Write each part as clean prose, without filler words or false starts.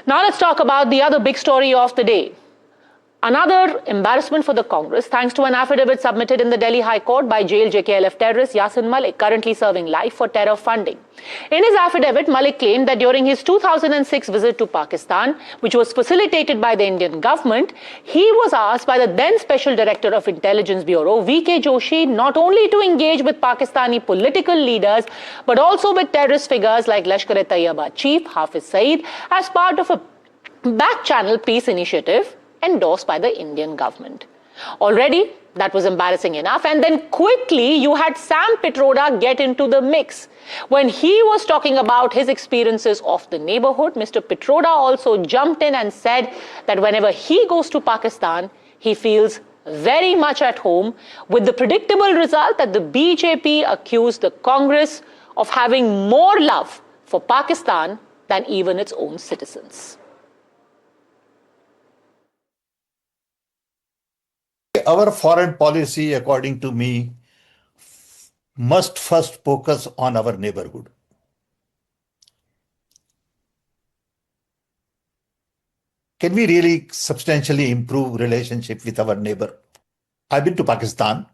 Now let's talk about the other big story of the day. Another embarrassment for the Congress, thanks to an affidavit submitted in the Delhi High Court by jailed JKLF terrorist Yasin Malik, currently serving life for terror funding. In his affidavit, Malik claimed that during his 2006 visit to Pakistan, which was facilitated by the Indian government, he was asked by the then Special Director of Intelligence Bureau, V.K. Joshi, not only to engage with Pakistani political leaders, but also with terrorist figures like Lashkar-e-Taiba Chief Hafiz Saeed as part of a back-channel peace initiative endorsed by the Indian government. Already, that was embarrassing enough. And then quickly, you had Sam Pitroda get into the mix. When he was talking about his experiences of the neighborhood, Mr. Pitroda also jumped in and said that whenever he goes to Pakistan, he feels very much at home, with the predictable result that the BJP accused the Congress of having more love for Pakistan than even its own citizens. Our foreign policy, according to me, must first focus on our neighborhood. Can we really substantially improve relationship with our neighbor? I've been to Pakistan,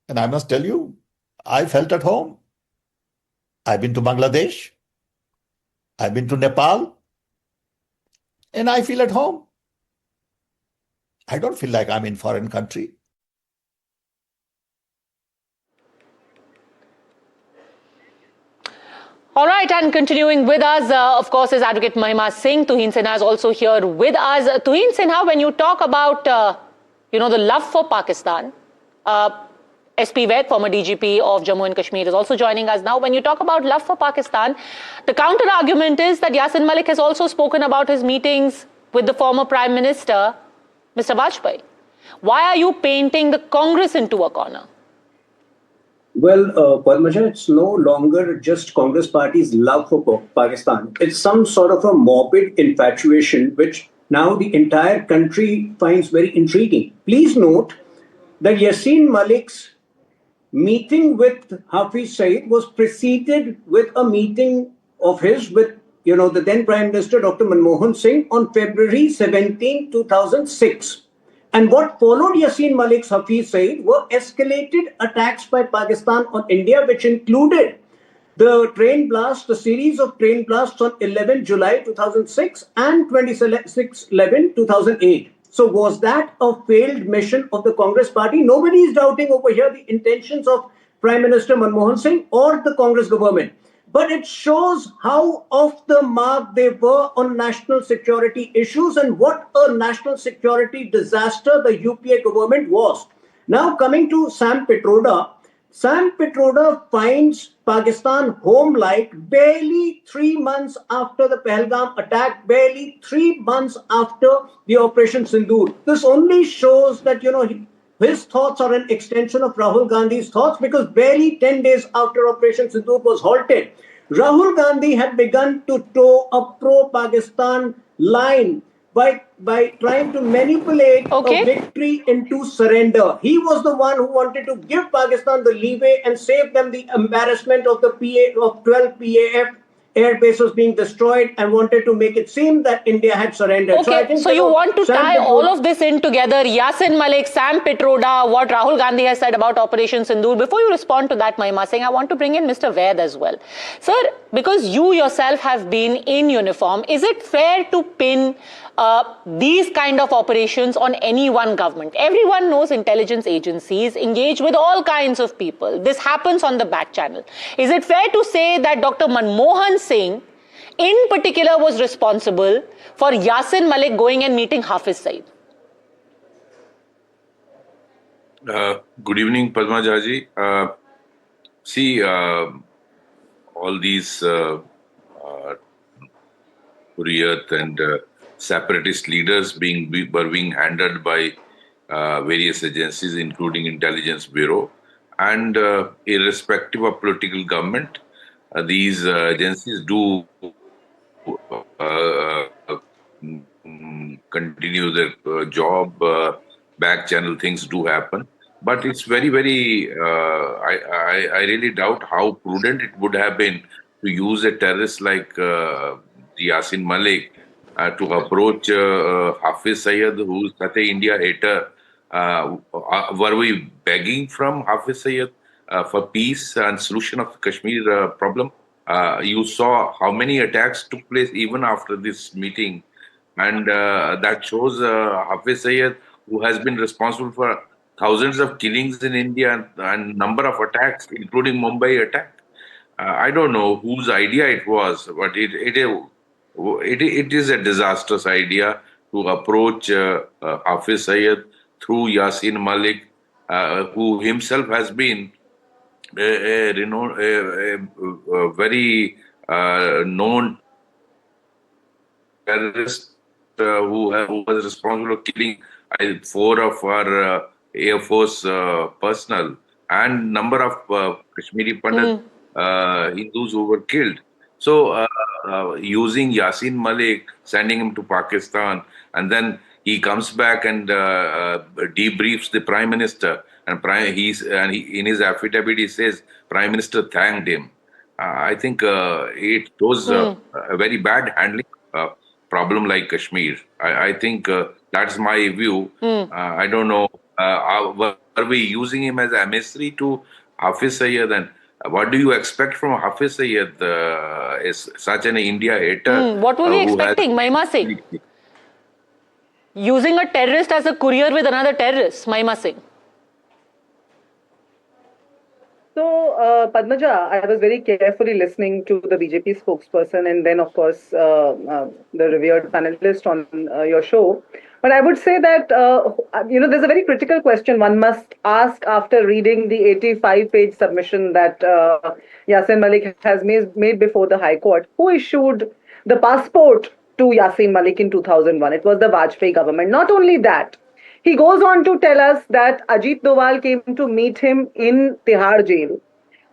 and I must tell you, I felt at home. I've been to Bangladesh. I've been to Nepal, and I feel at home. I don't feel like I'm in foreign country. All right, and continuing with us, of course, is Advocate Mahima Singh. Tuhin Sinha is also here with us. Tuhin Sinha, when you talk about, the love for Pakistan, SP Ved, former DGP of Jammu and Kashmir, is also joining us now. When you talk about love for Pakistan, the counter-argument is that Yasin Malik has also spoken about his meetings with the former Prime Minister, Mr. Vajpayee. Why are you painting the Congress into a corner? Well, Padmaja, it's no longer just Congress Party's love for Pakistan. It's some sort of a morbid infatuation, which now the entire country finds very intriguing. Please note that Yasin Malik's meeting with Hafiz Saeed was preceded with a meeting of his with the then Prime Minister, Dr. Manmohan Singh, on February 17, 2006. And what followed Yasin Malik's Hafiz Saeed were escalated attacks by Pakistan on India, which included the series of train blasts on 11 July 2006 and 26/11/2008. So was that a failed mission of the Congress Party? Nobody is doubting over here the intentions of Prime Minister Manmohan Singh or the Congress government. But it shows how off the mark they were on national security issues and what a national security disaster the UPA government was. Now coming to Sam Pitroda finds Pakistan home-like barely 3 months after the Pahalgam attack, barely 3 months after the Operation Sindoor. This only shows that, his thoughts are an extension of Rahul Gandhi's thoughts, because barely 10 days after Operation Sindoor was halted, Rahul Gandhi had begun to toe a pro-Pakistan line by trying to manipulate a victory into surrender. He was the one who wanted to give Pakistan the leeway and save them the embarrassment of 12 PAF air bases being destroyed, and wanted to make it seem that India had surrendered. Okay, so you want to tie all of this in together, Yasin Malik, Sam Pitroda, what Rahul Gandhi has said about Operation Sindoor. Before you respond to that, Mahima Singh, I want to bring in Mr. Ved as well. Sir, because you yourself have been in uniform, is it fair to pin these kind of operations on any one government? Everyone knows intelligence agencies engage with all kinds of people. This happens on the back channel. Is it fair to say that Dr. Manmohan Singh in particular was responsible for Yasin Malik going and meeting Hafiz Saeed? Good evening, Padma Jaji. All these Hurriyat and separatist leaders were being handled by various agencies, including Intelligence Bureau, and irrespective of political government, these agencies do continue their job. Back channel things do happen, but it's very, very. I really doubt how prudent it would have been to use a terrorist like Yasin Malik to approach Hafiz Sayed, who is such a India hater. Were we begging from Hafiz Sayed for peace and solution of the Kashmir problem? You saw how many attacks took place even after this meeting, and that shows Hafiz Sayed, who has been responsible for thousands of killings in India and number of attacks, including Mumbai attack. I don't know whose idea it was, but it is a disastrous idea to approach Hafiz Sayed through Yasin Malik, who himself has been a very known terrorist who was responsible for killing four of our Air Force personnel and number of Kashmiri Pandit Hindus who were killed. So using Yasin Malik, sending him to Pakistan, and then he comes back and debriefs the Prime Minister, and in his affidavit he says Prime Minister thanked him. I think it shows a very bad handling problem like Kashmir. I think that's my view. I don't know. Were we using him as an emissary to Hafiz Sayed? And what do you expect from Hafiz Sayed? Is such an India hater. What were we expecting, Mahima Singh? Using a terrorist as a courier with another terrorist, Mahima Singh. So, Padmaja, I was very carefully listening to the BJP spokesperson and then, of course, the revered panelist on your show. But I would say that, there's a very critical question one must ask after reading the 85-page submission that Yasin Malik has made before the High Court. Who issued the passport to Yasin Malik in 2001? It was the Vajpayee government. Not only that, he goes on to tell us that Ajit Doval came to meet him in Tihar jail.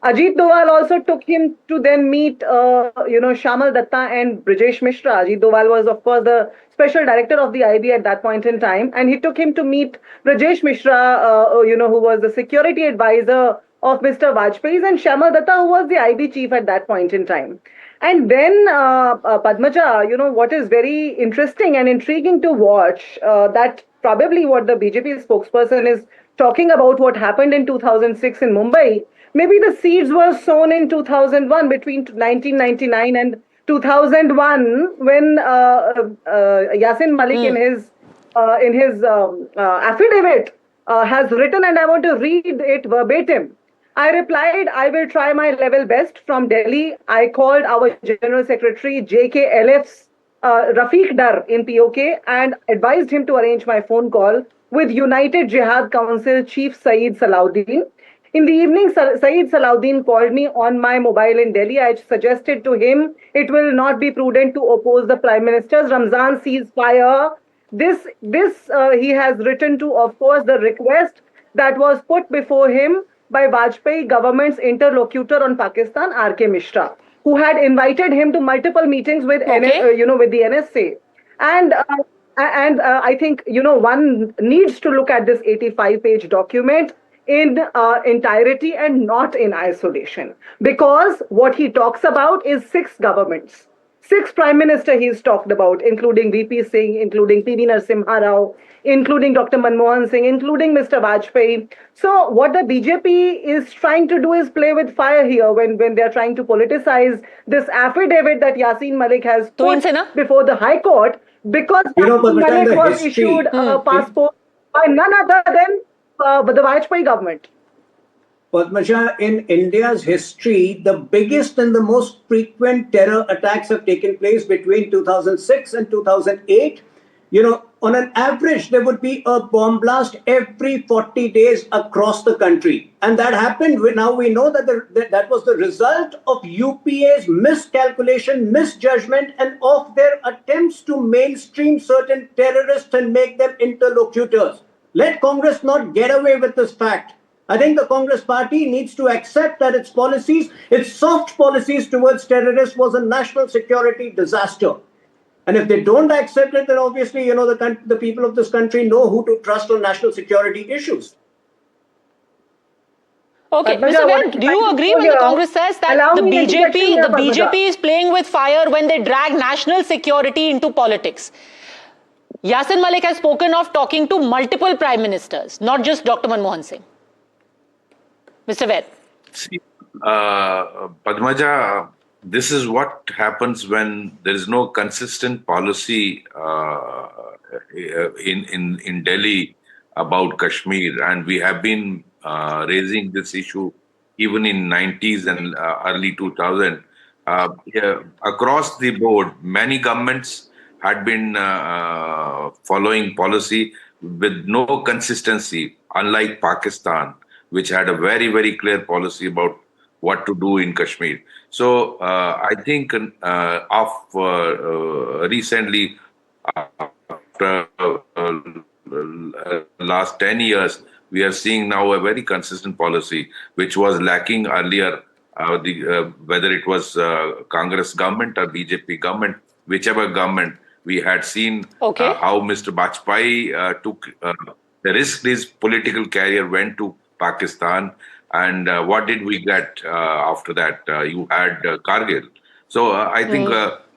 Ajit Doval also took him to then meet, Shamal Datta and Brijesh Mishra. Ajit Doval was, of course, the special director of the Aide at that point in time. And he took him to meet Brijesh Mishra, who was the security advisor of Mr. Vajpayee, and Shamal Datta, who was the IB chief at that point in time. And then, Padmaja, what is very interesting and intriguing to watch, that probably what the BJP spokesperson is talking about what happened in 2006 in Mumbai, maybe the seeds were sown in 2001, between 1999 and 2001, when Yasin Malik in his affidavit has written, and I want to read it verbatim. I replied, I will try my level best. From Delhi, I called our General Secretary JKLF's Rafiq Dar in POK and advised him to arrange my phone call with United Jihad Council Chief Saeed Salahuddin. In the evening, Saeed Salahuddin called me on my mobile in Delhi. I suggested to him it will not be prudent to oppose the Prime Minister's Ramzan ceasefire. This he has written to, of course, the request that was put before him by Vajpayee government's interlocutor on Pakistan, R.K. Mishra, who had invited him to multiple meetings with, with the NSA. And I think, one needs to look at this 85-page document in entirety and not in isolation. Because what he talks about is 6 governments. 6 prime minister he's talked about, including VP Singh, including PV Narasimha Rao, including Dr. Manmohan Singh, including Mr. Vajpayee. So what the BJP is trying to do is play with fire here when they're trying to politicize this affidavit that Yasin Malik has put before the High Court, because Yasin Malik was issued a passport by none other than the Vajpayee government. Padmaja, in India's history, the biggest and the most frequent terror attacks have taken place between 2006 and 2008. On an average, there would be a bomb blast every 40 days across the country. And that happened. Now we know that that was the result of UPA's miscalculation, misjudgment, and of their attempts to mainstream certain terrorists and make them interlocutors. Let Congress not get away with this fact. I think the Congress party needs to accept that its policies, its soft policies towards terrorists, was a national security disaster. And if they don't accept it, then obviously, the people of this country know who to trust on national security issues. Okay, Padmaja, Mr. what Ved, I'm do you trying to agree pull when you the out- Congress says that Allow the me an interjection BJP, here, the Padmaja. BJP is playing with fire when they drag national security into politics? Yasin Malik has spoken of talking to multiple prime ministers, not just Dr. Manmohan Singh. Mr. Ved. See, Padmaja, this is what happens when there is no consistent policy in Delhi about Kashmir, and we have been raising this issue even in 90s and early 2000. Yeah, across the board, many governments had been following policy with no consistency, unlike Pakistan, which had a very, very clear policy about what to do in Kashmir. So I think recently, after last 10 years, we are seeing now a very consistent policy, which was lacking earlier, whether it was Congress government or BJP government, whichever government, we had seen Okay. how Mr. Bajpayee took the risk his political career went to Pakistan. And what did we get after that? You had Kargil. So I think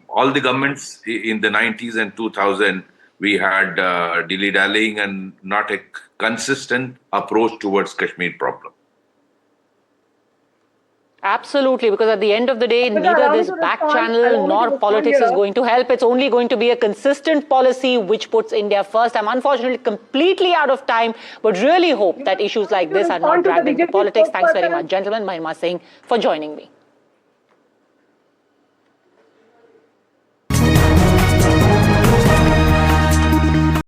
all the governments in the 90s and 2000, we had dilly-dallying and not a consistent approach towards Kashmir problem. Absolutely, because at the end of the day, Padmaja, neither allow me this to back respond. channel Allow me to nor respond politics is here. going to help. It's only going to be a consistent policy which puts India first. I'm unfortunately completely out of time, but really hope that issues like this are not respond to the dragged into BJP politics. Thanks very spokesperson. much, gentlemen. Mahima Singh, for joining me.